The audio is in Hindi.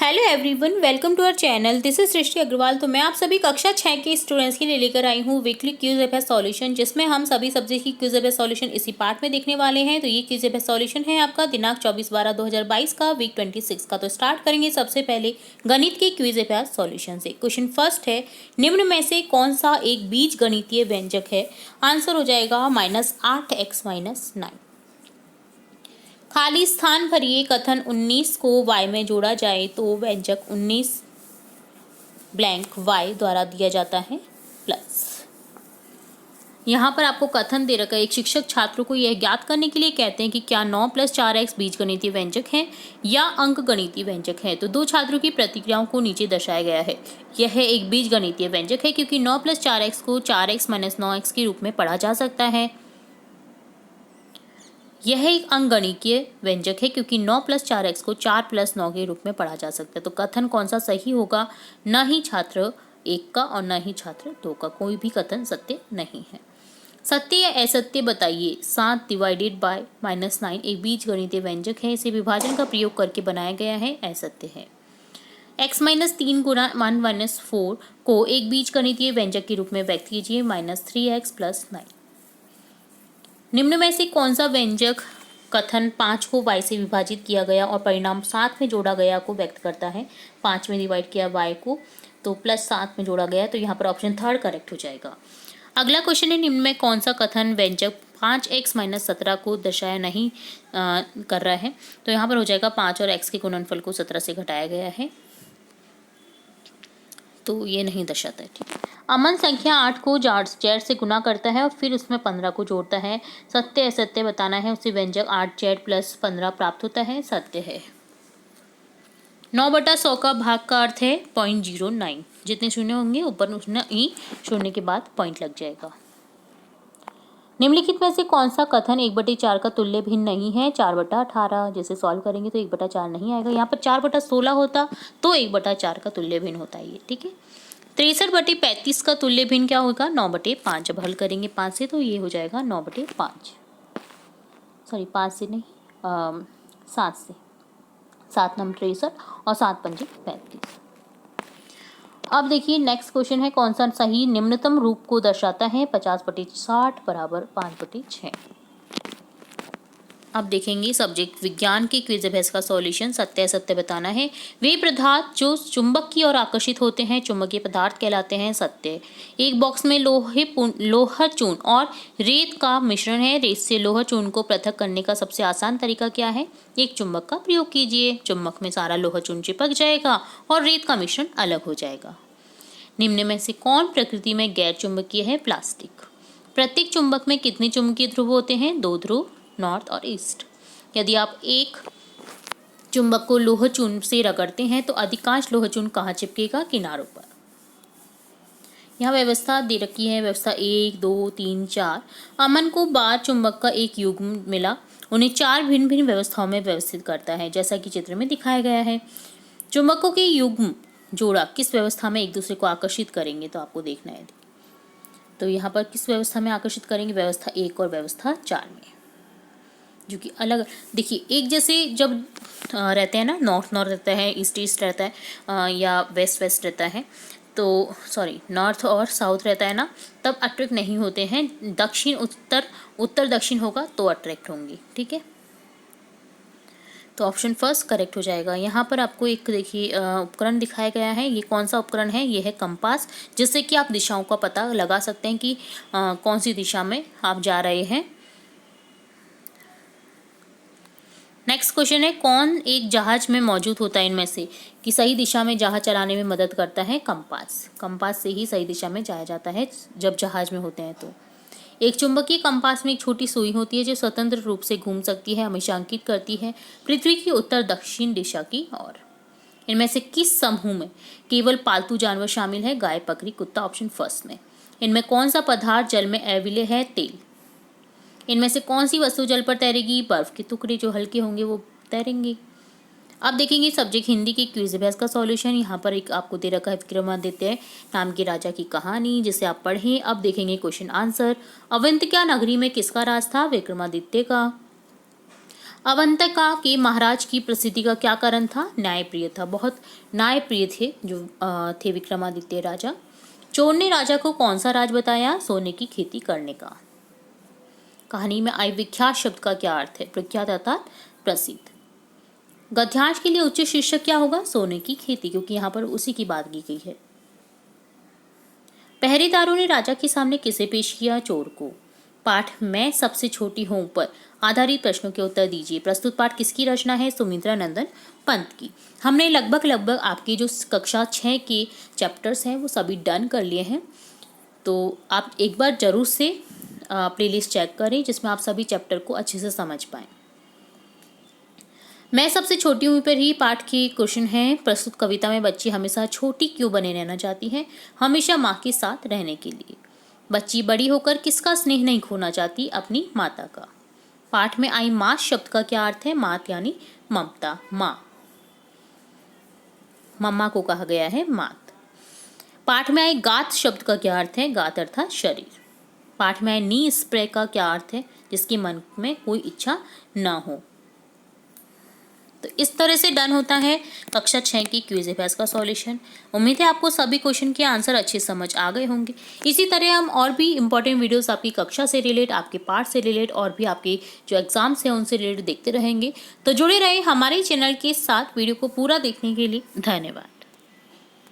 Hello everyone, welcome to our channel. This is Srishti Agarwal. तो मैं आप सभी कक्षा 6 के स्टूडेंट्स के लिए लेकर आई हूँ वीकली क्विज एफ सॉल्यूशन, जिसमें हम सभी सब्जेक्ट की क्विज एफ सॉल्यूशन इसी पार्ट में देखने वाले हैं। तो ये क्विज एफ सॉल्यूशन है आपका दिनांक 24/12/2022 का, वीक 26 का। तो स्टार्ट करेंगे सबसे पहले गणित के क्विज एफ सॉल्यूशन से। क्वेश्चन फर्स्ट है, निम्न में से कौन सा एक बीज गणितीय व्यंजक है? आंसर हो जाएगा -8x-9। खाली स्थान भरिए कथन 19 को y में जोड़ा जाए तो व्यंजक 19 ब्लैंक y द्वारा दिया जाता है प्लस। यहाँ पर आपको कथन दे रखा है, एक शिक्षक छात्रों को यह ज्ञात करने के लिए कहते हैं कि क्या 9 + 4x बीजगणितीय व्यंजक है या अंक गणितीय व्यंजक है। तो दो छात्रों की प्रतिक्रियाओं को नीचे दर्शाया गया है। यह एक बीजगणितीय व्यंजक है क्योंकि 9 + 4x को 4x - 9x के रूप में पढ़ा जा सकता है। यह एक अंकगणितीय व्यंजक है क्योंकि 9 + 4x को 4 + 9 के रूप में पढ़ा जा सकता है। तो कथन कौन सा सही होगा? न ही छात्र 1 का और न ही छात्र 2 का, कोई भी कथन सत्य नहीं है। सत्य या असत्य बताइए। 7 ÷ -9 एक बीजगणितीय व्यंजक है। इसे विभाजन का प्रयोग करके बनाया गया है, असत्य है। x - 3 × 1 - 4 को एक बीजगणितीय व्यंजक के रूप में व्यक्त कीजिए, -3x + 9। निम्न में से कौन सा व्यंजक कथन 5 को y से विभाजित किया गया और परिणाम 7 में जोड़ा गया को व्यक्त करता है? 5 में डिवाइड किया y को तो +7 में जोड़ा गया, तो यहाँ पर ऑप्शन थर्ड करेक्ट हो जाएगा। अगला क्वेश्चन है, निम्न में कौन सा कथन व्यंजक 5x - 17 को दर्शाया नहीं कर रहा है? तो यहाँ पर हो जाएगा 5 और x के गुणनफल को 17 से घटाया गया है, तो ये नहीं दर्शाता है। ठीक है। अमन संख्या 8 को Z से गुना करता है और फिर उसमें 15 को जोड़ता है। सत्य असत्य बताना है। उसे व्यंजक 8Z + 15 प्राप्त होता है, सत्य है। 9/100 का भाग का अर्थ है 0.09। जितने शून्य होंगे ऊपर उतना ही शून्य के बाद पॉइंट लग जाएगा। निम्नलिखित में से कौन सा कथन 1/4 का तुल्य भिन्न नहीं है? 4/18। जैसे सॉल्व करेंगे तो 1/4 नहीं आएगा। यहाँ पर 4/16 होता तो 1/4 का तुल्य भिन्न होता है ये। ठीक है। 63/35 का तुल्य भिन्न क्या होगा? 9/5। जब हल करेंगे 5 से तो ये हो जाएगा 9/5। सॉरी 5 से नहीं 7 से। 7 9 63 और 7 5 35। अब देखिए नेक्स्ट क्वेश्चन है, कौन सा सही निम्नतम रूप को दर्शाता है? 50/60 = 5/6। अब देखेंगे सब्जेक्ट विज्ञान के क्विज अभ्यास का सॉल्यूशन। सत्य असत्य बताना है। वे पदार्थ जो चुंबक की ओर आकर्षित होते हैं चुंबकीय पदार्थ कहलाते हैं, सत्य। एक बॉक्स में लोहा चूर्ण और रेत का मिश्रण है। रेत से लोहा चूर्ण को पृथक करने का सबसे आसान तरीका क्या है? एक चुंबक का प्रयोग कीजिए। चुंबक में सारा लोहा चूर्ण चिपक जाएगा और रेत का मिश्रण अलग हो जाएगा। निम्न में से कौन प्रकृति में गैर चुंबकीय है? प्लास्टिक। प्रत्येक चुंबक में कितने चुंबकीय ध्रुव होते हैं? 2 ध्रुव, नॉर्थ और ईस्ट। यदि आप एक चुंबक को लोह चूर्ण से रगड़ते हैं तो अधिकांश लोह चूर्ण कहाँ चिपकेगा? किनारों पर। यहाँ व्यवस्था दे रखी है, व्यवस्था 1 2 3 4। अमन को बार चुंबक का एक युग्म मिला। उन्हें 4 भिन्न भिन्न व्यवस्थाओं में व्यवस्थित करता है, जैसा कि चित्र में दिखाया गया है। चुंबकों के युग्म जोड़ा किस व्यवस्था में एक दूसरे को आकर्षित करेंगे? तो आपको देखना है। तो यहाँ पर किस व्यवस्था में आकर्षित करेंगे? व्यवस्था 1 और व्यवस्था 4 में, जो कि अलग देखिए एक जैसे जब रहते हैं ना, नॉर्थ नॉर्थ रहता है, ईस्ट ईस्ट रहता है या वेस्ट वेस्ट रहता है, तो सॉरी नॉर्थ और साउथ रहता है ना, तब अट्रैक्ट नहीं होते हैं। दक्षिण उत्तर उत्तर दक्षिण होगा तो अट्रैक्ट होंगे। ठीक है, तो ऑप्शन फर्स्ट करेक्ट हो जाएगा। यहाँ पर आपको एक देखिए उपकरण दिखाया गया है। ये कौन सा उपकरण है? ये है कंपास, जिससे कि आप दिशाओं का पता लगा सकते हैं कि कौन सी दिशा में आप जा रहे हैं। नेक्स्ट क्वेश्चन है, कौन एक जहाज में मौजूद होता है इनमें से कि सही दिशा में जहाज चलाने में मदद करता है? कंपास। कंपास से ही सही दिशा में जाया जाता है जब जहाज में होते हैं। तो एक चुंबकीय कंपास में एक छोटी सुई होती है जो स्वतंत्र रूप से घूम सकती है, हमेशा अंकित करती है पृथ्वी की उत्तर दक्षिण दिशा की ओर। इनमें से किस समूह में केवल पालतू जानवर शामिल है? गाय, बकरी, कुत्ता। ऑप्शन फर्स्ट में। इनमें कौन सा पदार्थ जल में अविलय है? तेल। इनमें से कौन सी वस्तु जल पर तैरेगी? बर्फ के टुकड़े जो हल्के होंगे वो तैरेंगे। अब देखेंगे सब्जेक्ट हिंदी के क्विज अभ्यास का सॉल्यूशन। यहाँ पर एक आपको दे रखा है विक्रमादित्य नाम के राजा की कहानी, जिसे आप पढ़ें। अब देखेंगे क्वेश्चन आंसर। अवंतिका नगरी में किसका राज था? विक्रमादित्य का। अवंतिका के महाराज की प्रसिद्धि का क्या कारण था? न्यायप्रिय था, बहुत न्यायप्रिय थे जो थे विक्रमादित्य राजा। चोर ने राजा को कौन सा राज बताया? सोने की खेती करने का। कहानी में आई विख्यात शब्द का क्या अर्थ है? प्रख्यात अर्थात प्रसिद्ध। गद्यांश के लिए उच्च शीर्षक क्या होगा? सोने की खेती, क्योंकि यहाँ पर उसी की बात की गई है। पहरेदारों ने राजा के सामने किसे पेश किया? चोर को। पाठ मैं सबसे छोटी हूँ पर आधारित प्रश्नों के उत्तर दीजिए। प्रस्तुत पाठ किसकी रचना है? सुमित्रा नंदन पंत की। हमने लगभग आपके जो कक्षा 6 के चैप्टर्स हैं वो सभी डन कर लिए हैं, तो आप एक बार जरूर से प्लेलिस्ट चेक करें जिसमें आप सभी चैप्टर को अच्छे से समझ पाएं। मैं सबसे छोटी हूँ पर ही पाठ के क्वेश्चन है। प्रस्तुत कविता में बच्ची हमेशा छोटी क्यों बने रहना चाहती है? हमेशा माँ के साथ रहने के लिए। बच्ची बड़ी होकर किसका स्नेह नहीं खोना चाहती? अपनी माता का। पाठ में आई माँ शब्द का क्या अर्थ है? मात यानी ममता, माँ, मम्मा को कहा गया है मात। पाठ में आई गात शब्द का क्या अर्थ है? गात अर्थात शरीर। पाठ में आई नी स्प्रे का क्या अर्थ है? जिसके मन में कोई इच्छा ना हो। तो इस तरह से डन होता है कक्षा 6 की क्विज अभ्यास का सॉल्यूशन। उम्मीद है आपको सभी क्वेश्चन के आंसर अच्छे समझ आ गए होंगे। इसी तरह हम और भी इंपॉर्टेंट वीडियोस आपकी कक्षा से रिलेट, आपके पाठ से रिलेट और भी आपके जो एग्जाम्स हैं उनसे रिलेटेड देखते रहेंगे। तो जुड़े रहे हमारे चैनल के साथ। वीडियो को पूरा देखने के लिए धन्यवाद।